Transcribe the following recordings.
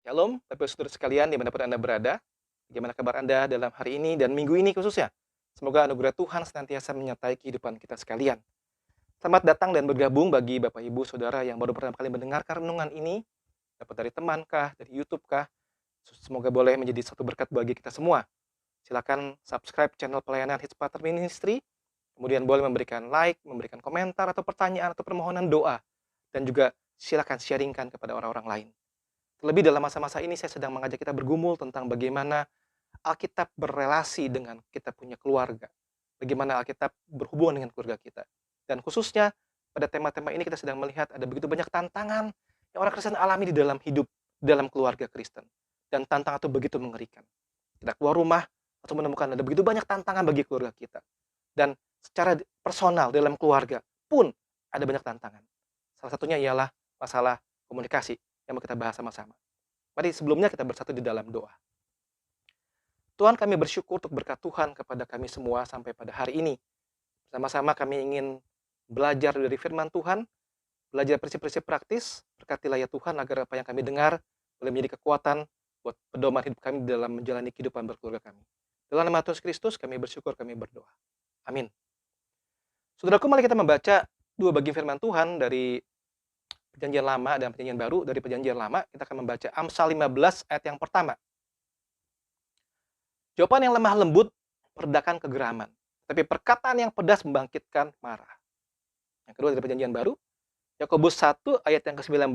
Shalom, Bapak Saudara sekalian dimanapun Anda berada. Bagaimana kabar Anda dalam hari ini dan minggu ini khususnya? Semoga anugerah Tuhan senantiasa menyertai kehidupan kita sekalian. Selamat datang dan bergabung bagi Bapak Ibu Saudara yang baru pertama kali mendengarkan renungan ini, dapat dari teman kah, dari YouTube kah. Semoga boleh menjadi satu berkat bagi kita semua. Silakan subscribe channel pelayanan Hits Pater Ministry, kemudian boleh memberikan like, memberikan komentar atau pertanyaan atau permohonan doa, dan juga silakan sharingkan kepada orang-orang lain. Terlebih dalam masa-masa ini saya sedang mengajak kita bergumul tentang bagaimana Alkitab berrelasi dengan kita punya keluarga. Bagaimana Alkitab berhubungan dengan keluarga kita. Dan khususnya pada tema-tema ini kita sedang melihat ada begitu banyak tantangan yang orang Kristen alami di dalam hidup, dalam keluarga Kristen. Dan tantangan itu begitu mengerikan. Kita keluar rumah atau menemukan ada begitu banyak tantangan bagi keluarga kita. Dan secara personal dalam keluarga pun ada banyak tantangan. Salah satunya ialah masalah komunikasi yang mau kita bahas sama-sama. Mari sebelumnya kita bersatu di dalam doa. Tuhan, kami bersyukur untuk berkat Tuhan kepada kami semua sampai pada hari ini. Bersama-sama kami ingin belajar dari firman Tuhan, belajar prinsip-prinsip praktis, berkatilah ya Tuhan agar apa yang kami dengar boleh menjadi kekuatan buat pedoman hidup kami dalam menjalani kehidupan berkeluarga kami. Dalam nama Tuhan Kristus kami bersyukur, kami berdoa. Amin. Saudaraku, mari kita membaca dua bagian firman Tuhan dari Perjanjian Lama dan Perjanjian Baru. Dari Perjanjian Lama, kita akan membaca Amsal 15 ayat yang pertama. Jawaban yang lemah lembut meredakan kegeraman, tapi perkataan yang pedas membangkitkan marah. Yang kedua dari Perjanjian Baru, Yakobus 1 ayat yang ke-19.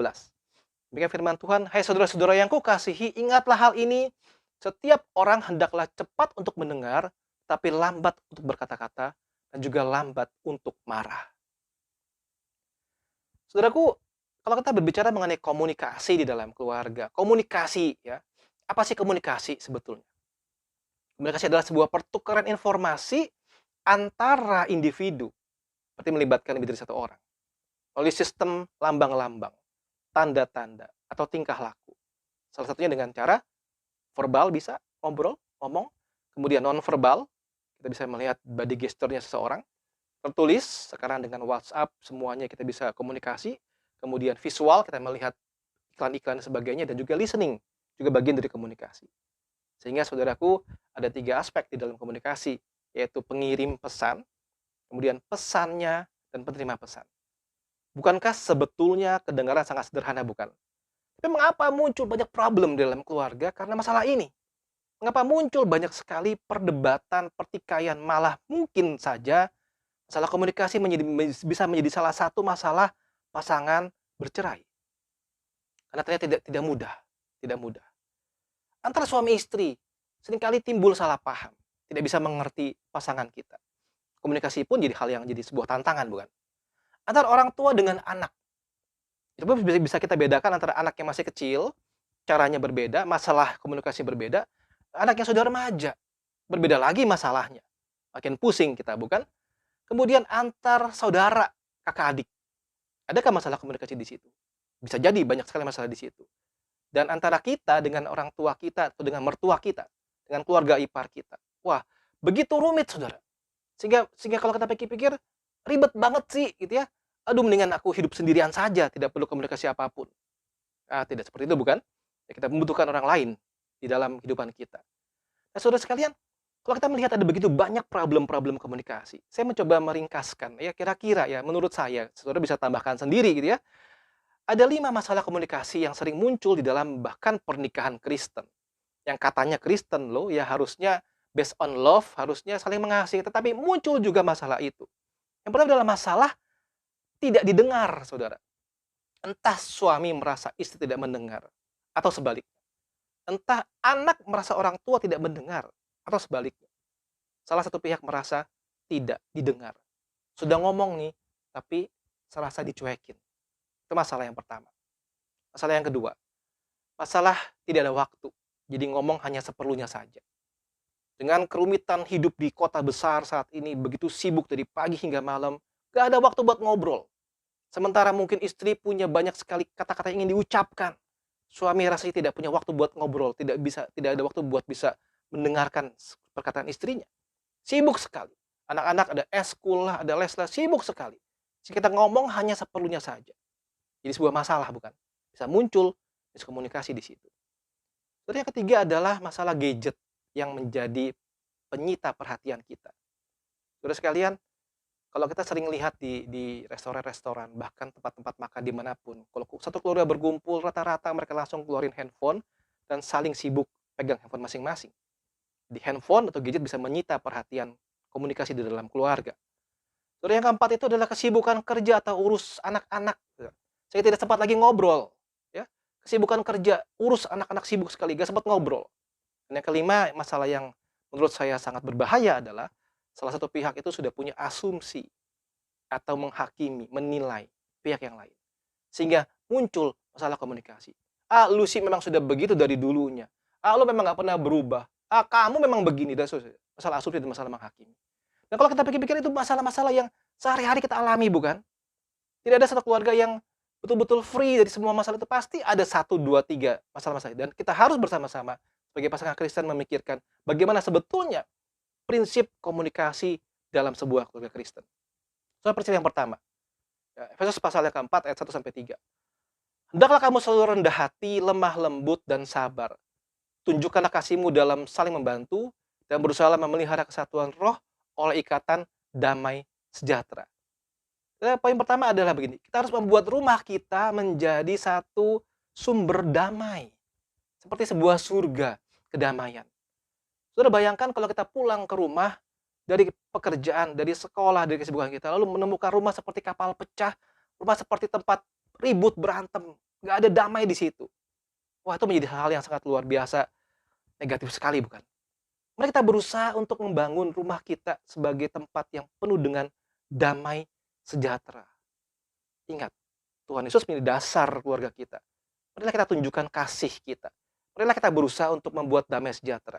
Demikian firman Tuhan, "Hai saudara-saudara yang kukasihi, ingatlah hal ini, setiap orang hendaklah cepat untuk mendengar, tapi lambat untuk berkata-kata, dan juga lambat untuk marah." Saudaraku, kalau kita berbicara mengenai komunikasi di dalam keluarga, komunikasi ya, apa sih komunikasi sebetulnya? Komunikasi adalah sebuah pertukaran informasi antara individu, berarti melibatkan lebih dari satu orang, melalui sistem lambang-lambang, tanda-tanda, atau tingkah laku. Salah satunya dengan cara verbal bisa, ngobrol, ngomong, kemudian non-verbal, kita bisa melihat body gesture-nya seseorang, tertulis, sekarang dengan WhatsApp semuanya kita bisa komunikasi, kemudian visual, kita melihat iklan-iklan dan sebagainya, dan juga listening, juga bagian dari komunikasi. Sehingga saudaraku, ada 3 aspek di dalam komunikasi, yaitu pengirim pesan, kemudian pesannya, dan penerima pesan. Bukankah sebetulnya kedengaran sangat sederhana, bukan? Tapi mengapa muncul banyak problem di dalam keluarga karena masalah ini? Mengapa muncul banyak sekali perdebatan, pertikaian, malah mungkin saja masalah komunikasi bisa menjadi salah satu masalah pasangan bercerai? Karena ternyata tidak mudah, tidak mudah. Antara suami istri, seringkali timbul salah paham, tidak bisa mengerti pasangan kita. Komunikasi pun jadi hal yang jadi sebuah tantangan, bukan? Antara orang tua dengan anak, itu pun bisa kita bedakan antara anak yang masih kecil, caranya berbeda, masalah komunikasi berbeda, anak yang sudah remaja, berbeda lagi masalahnya. Makin pusing kita, bukan? Kemudian antar saudara, kakak adik, adakah masalah komunikasi di situ? Bisa jadi banyak sekali masalah di situ. Dan antara kita dengan orang tua kita atau dengan mertua kita, dengan keluarga ipar kita. Wah, begitu rumit, Saudara. Sehingga kalau kita pikir-pikir, ribet banget sih gitu ya. Aduh, mendingan aku hidup sendirian saja, tidak perlu komunikasi apapun. Ah, tidak seperti itu, bukan? Ya, kita membutuhkan orang lain di dalam kehidupan kita. Nah, Saudara sekalian, kalau kita melihat ada begitu banyak problem-problem komunikasi, saya mencoba meringkaskan ya kira-kira ya menurut saya, Saudara bisa tambahkan sendiri gitu ya. Ada 5 masalah komunikasi yang sering muncul di dalam bahkan pernikahan Kristen. Yang katanya Kristen loh, ya harusnya based on love, harusnya saling mengasihi, tetapi muncul juga masalah itu. Yang pertama adalah masalah tidak didengar, Saudara. Entah suami merasa istri tidak mendengar, atau sebaliknya. Entah anak merasa orang tua tidak mendengar, atau sebaliknya. Salah satu pihak merasa tidak didengar. Sudah ngomong nih, tapi serasa dicuekin. Itu masalah yang pertama. Masalah yang kedua, masalah tidak ada waktu. Jadi ngomong hanya seperlunya saja. Dengan kerumitan hidup di kota besar saat ini, begitu sibuk dari pagi hingga malam, gak ada waktu buat ngobrol. Sementara mungkin istri punya banyak sekali kata-kata yang ingin diucapkan. Suami rasanya tidak punya waktu buat ngobrol, tidak ada waktu buat bisa mendengarkan perkataan istrinya. Sibuk sekali. Anak-anak ada eskul lah, ada les lah, sibuk sekali. Jadi kita ngomong hanya seperlunya saja. Jadi sebuah masalah, bukan? Bisa muncul miskomunikasi di situ. Terus yang ketiga adalah masalah gadget yang menjadi penyita perhatian kita. Saudara sekalian, kalau kita sering lihat di restoran-restoran, bahkan tempat-tempat makan dimanapun, kalau satu keluarga berkumpul, rata-rata mereka langsung keluarin handphone dan saling sibuk pegang handphone masing-masing. Di handphone atau gadget bisa menyita perhatian komunikasi di dalam keluarga. Terus yang keempat itu adalah kesibukan kerja atau urus anak-anak, gitu. Saya tidak sempat lagi ngobrol, ya. Kesibukan kerja, urus anak-anak sibuk sekali, gak sempat ngobrol. Dan yang kelima, masalah yang menurut saya sangat berbahaya adalah salah satu pihak itu sudah punya asumsi atau menghakimi, menilai pihak yang lain. Sehingga muncul masalah komunikasi. Ah, lu sih memang sudah begitu dari dulunya. Ah, lu memang nggak pernah berubah. Ah, kamu memang begini dan seterusnya. Masalah asumsi dan masalah menghakimi. Dan kalau kita pikir-pikir itu masalah-masalah yang sehari-hari kita alami, bukan? Tidak ada satu keluarga yang betul-betul free dari semua masalah itu. Pasti ada satu, dua, tiga masalah-masalah. Dan kita harus bersama-sama sebagai pasangan Kristen memikirkan bagaimana sebetulnya prinsip komunikasi dalam sebuah keluarga Kristen. Soal prinsip yang pertama, ya, Efesus pasal yang keempat ayat 1 sampai 3. Hendaklah kamu selalu rendah hati, lemah lembut dan sabar. Tunjukkanlah kasihmu dalam saling membantu dan berusaha memelihara kesatuan roh oleh ikatan damai sejahtera. Poin pertama adalah begini, kita harus membuat rumah kita menjadi satu sumber damai. Seperti sebuah surga kedamaian. Saudara bayangkan kalau kita pulang ke rumah dari pekerjaan, dari sekolah, dari kesibukan kita, lalu menemukan rumah seperti kapal pecah, rumah seperti tempat ribut, berantem, nggak ada damai di situ. Wah, itu menjadi hal yang sangat luar biasa, negatif sekali, bukan? Mari kita berusaha untuk membangun rumah kita sebagai tempat yang penuh dengan damai sejahtera. Ingat, Tuhan Yesus menjadi dasar keluarga kita. Marilah kita tunjukkan kasih kita. Marilah kita berusaha untuk membuat damai sejahtera.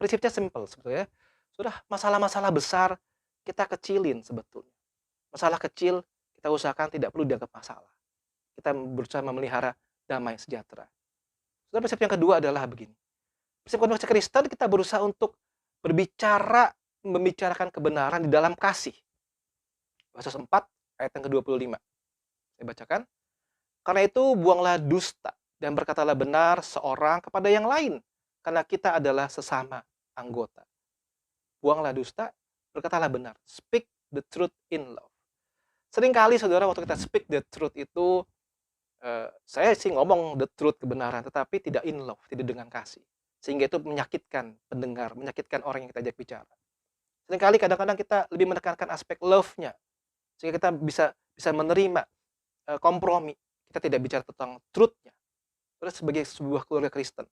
Prinsipnya simple sebetulnya. Sudah masalah-masalah besar kita kecilin sebetulnya. Masalah kecil kita usahakan tidak perlu dianggap masalah. Kita berusaha memelihara damai sejahtera. Sudah prinsip yang kedua adalah begini. Prinsip komunikasi Kristen kita berusaha untuk membicarakan kebenaran di dalam kasih. Efesus 4 ayat yang ke-25. Saya bacakan. Karena itu buanglah dusta dan berkatalah benar seorang kepada yang lain, karena kita adalah sesama anggota. Buanglah dusta, berkatalah benar. Speak the truth in love. Seringkali saudara waktu kita speak the truth itu, saya sih ngomong the truth kebenaran, tetapi tidak in love, tidak dengan kasih. Sehingga itu menyakitkan pendengar, menyakitkan orang yang kita ajak bicara. Seringkali kadang-kadang kita lebih menekankan aspek love-nya, sehingga kita bisa menerima kompromi. Kita tidak bicara tentang truth-nya. Terus sebagai sebuah keluarga Kristen,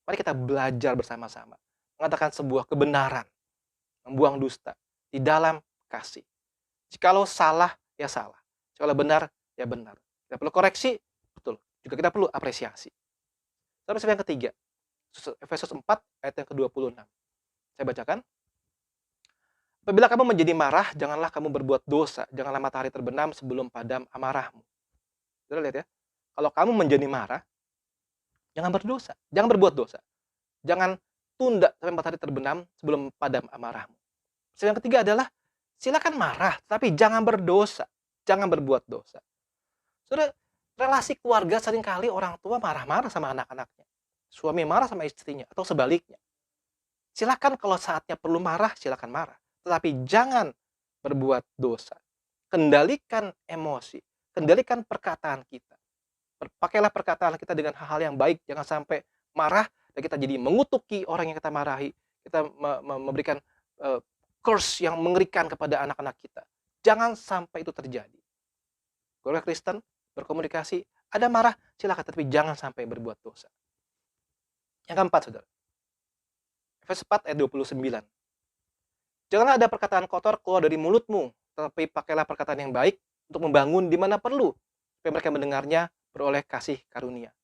mari kita belajar bersama-sama. Mengatakan sebuah kebenaran. Membuang dusta. Di dalam kasih. Jikalau salah, ya salah. Jikalau benar, ya benar. Kita perlu koreksi, betul. Juga kita perlu apresiasi. Terus yang ketiga. Efesus 4 ayat yang ke-26. Saya bacakan. Apabila kamu menjadi marah, janganlah kamu berbuat dosa. Janganlah matahari terbenam sebelum padam amarahmu. Sudah lihat ya. Kalau kamu menjadi marah, jangan berdosa, jangan berbuat dosa. Jangan tunda sampai matahari terbenam sebelum padam amarahmu. Yang ketiga adalah silakan marah, tapi jangan berdosa, jangan berbuat dosa. Saudara, relasi keluarga seringkali orang tua marah-marah sama anak-anaknya. Suami marah sama istrinya atau sebaliknya. Silakan kalau saatnya perlu marah, silakan marah, tetapi jangan berbuat dosa. Kendalikan emosi, kendalikan perkataan kita. Pakailah perkataan kita dengan hal-hal yang baik, jangan sampai marah dan kita jadi mengutuki orang yang kita marahi. Kita memberikan curse yang mengerikan kepada anak-anak kita. Jangan sampai itu terjadi. Keluarga Kristen berkomunikasi, ada marah, silakan, tapi jangan sampai berbuat dosa. Yang keempat, saudara. Efesus 4 ayat 29. Janganlah ada perkataan kotor keluar dari mulutmu, tetapi pakailah perkataan yang baik untuk membangun di mana perlu, supaya mereka mendengarnya beroleh kasih karunia.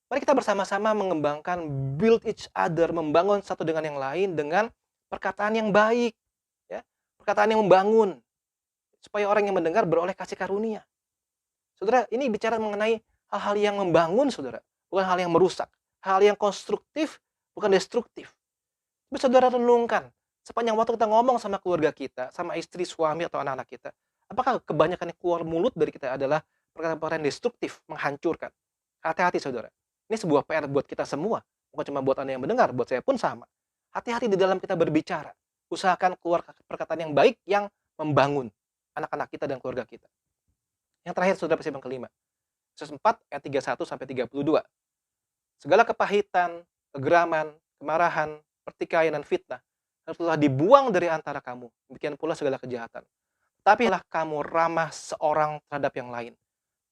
Mari kita bersama-sama mengembangkan, build each other, membangun satu dengan yang lain dengan perkataan yang baik, ya, perkataan yang membangun, supaya orang yang mendengar beroleh kasih karunia. Saudara, ini bicara mengenai hal-hal yang membangun, saudara, bukan hal yang merusak, hal yang konstruktif, bukan destruktif. Tapi saudara renungkan, sepanjang waktu kita ngomong sama keluarga kita, sama istri, suami, atau anak-anak kita, apakah kebanyakan yang keluar mulut dari kita adalah perkataan-perkataan destruktif, menghancurkan? Hati-hati saudara. Ini sebuah PR buat kita semua. Bukan cuma buat Anda yang mendengar, buat saya pun sama. Hati-hati di dalam kita berbicara. Usahakan keluar perkataan yang baik yang membangun anak-anak kita dan keluarga kita. Yang terakhir, saudara, prinsip yang kelima. Yesus 4 ayat 31 sampai 32. Segala kepahitan, kegeraman, kemarahan, pertikaian, dan fitnah telah dibuang dari antara kamu. Demikian pula segala kejahatan. Tapi lah kamu ramah seorang terhadap yang lain,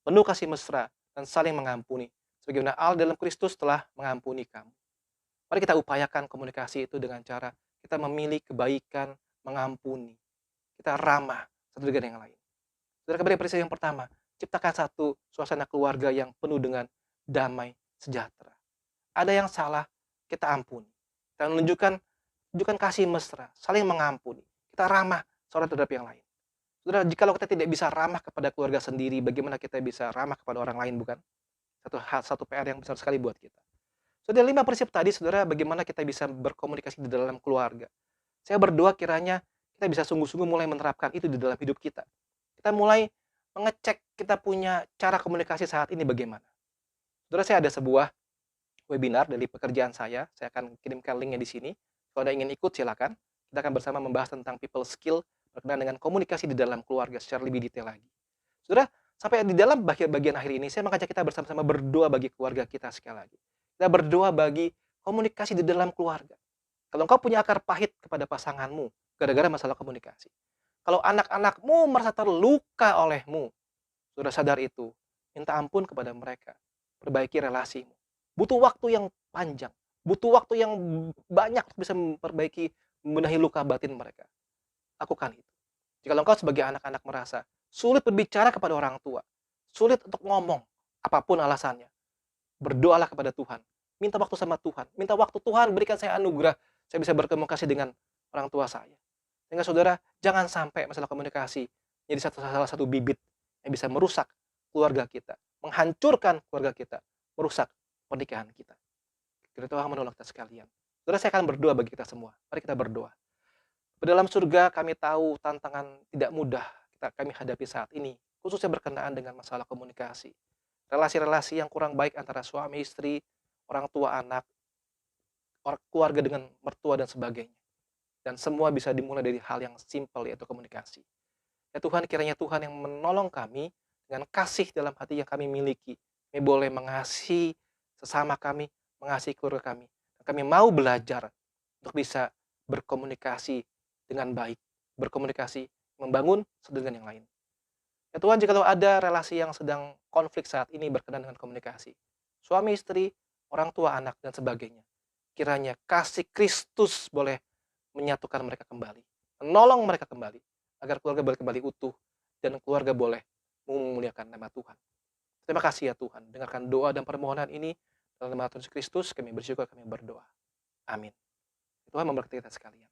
penuh kasih mesra dan saling mengampuni, sebagaimana Allah dalam Kristus telah mengampuni kamu. Mari kita upayakan komunikasi itu dengan cara kita memilih kebaikan, mengampuni. Kita ramah satu dengan yang lain. Saudara, kembali prinsip yang pertama, ciptakan satu suasana keluarga yang penuh dengan damai, sejahtera. Ada yang salah, kita ampuni. Kita tunjukkan kasih mesra, saling mengampuni. Kita ramah seorang terhadap yang lain. Saudara, jikalau kita tidak bisa ramah kepada keluarga sendiri, bagaimana kita bisa ramah kepada orang lain, bukan? Satu PR yang besar sekali buat kita. Sudah 5 prinsip tadi, saudara, bagaimana kita bisa berkomunikasi di dalam keluarga. Saya berdoa kiranya kita bisa sungguh-sungguh mulai menerapkan itu di dalam hidup kita. Kita mulai mengecek kita punya cara komunikasi saat ini bagaimana. Saudara, saya ada sebuah webinar dari pekerjaan saya akan kirimkan linknya di sini. Kalau Anda ingin ikut, silakan. Kita akan bersama membahas tentang people skill berkenaan dengan komunikasi di dalam keluarga secara lebih detail lagi. Saudara, sampai di dalam bagian akhir ini, saya mengajak kita bersama-sama berdoa bagi keluarga kita sekali lagi. Kita berdoa bagi komunikasi di dalam keluarga. Kalau engkau punya akar pahit kepada pasanganmu, gara-gara masalah komunikasi. Kalau anak-anakmu merasa terluka olehmu, sudah sadar itu, minta ampun kepada mereka. Perbaiki relasimu. Butuh waktu yang panjang. Butuh waktu yang banyak untuk bisa memperbaiki, membenahi luka batin mereka. Lakukan itu. Jika engkau sebagai anak-anak merasa sulit berbicara kepada orang tua, sulit untuk ngomong, apapun alasannya, berdoalah kepada Tuhan. Minta waktu sama Tuhan. Minta waktu, Tuhan berikan saya anugerah, saya bisa berkomunikasi dengan orang tua saya. Sehingga saudara, jangan sampai masalah komunikasi jadi salah satu bibit yang bisa merusak keluarga kita, menghancurkan keluarga kita, merusak pernikahan kita. Kiranya Tuhan menolong kita sekalian. Saudara, saya akan berdoa bagi kita semua. Mari kita berdoa. Di dalam surga, kami tahu tantangan tidak mudah kami hadapi saat ini, khususnya berkenaan dengan masalah komunikasi. Relasi-relasi yang kurang baik antara suami istri, orang tua anak, keluarga dengan mertua dan sebagainya. Dan semua bisa dimulai dari hal yang simpel, yaitu komunikasi. Ya Tuhan, kiranya Tuhan yang menolong kami dengan kasih dalam hati yang kami miliki. Kami boleh mengasihi sesama kami, mengasihi keluarga kami. Dan kami mau belajar untuk bisa berkomunikasi dengan baik. Berkomunikasi, membangun satu dengan yang lain. Ya Tuhan, jika ada relasi yang sedang konflik saat ini berkenaan dengan komunikasi, suami istri, orang tua anak, dan sebagainya, kiranya kasih Kristus boleh menyatukan mereka kembali, menolong mereka kembali, agar keluarga boleh kembali utuh, dan keluarga boleh memuliakan nama Tuhan. Terima kasih ya Tuhan, dengarkan doa dan permohonan ini, dalam nama Tuhan Yesus Kristus, kami bersyukur, kami berdoa. Amin. Tuhan memberkati kita sekalian.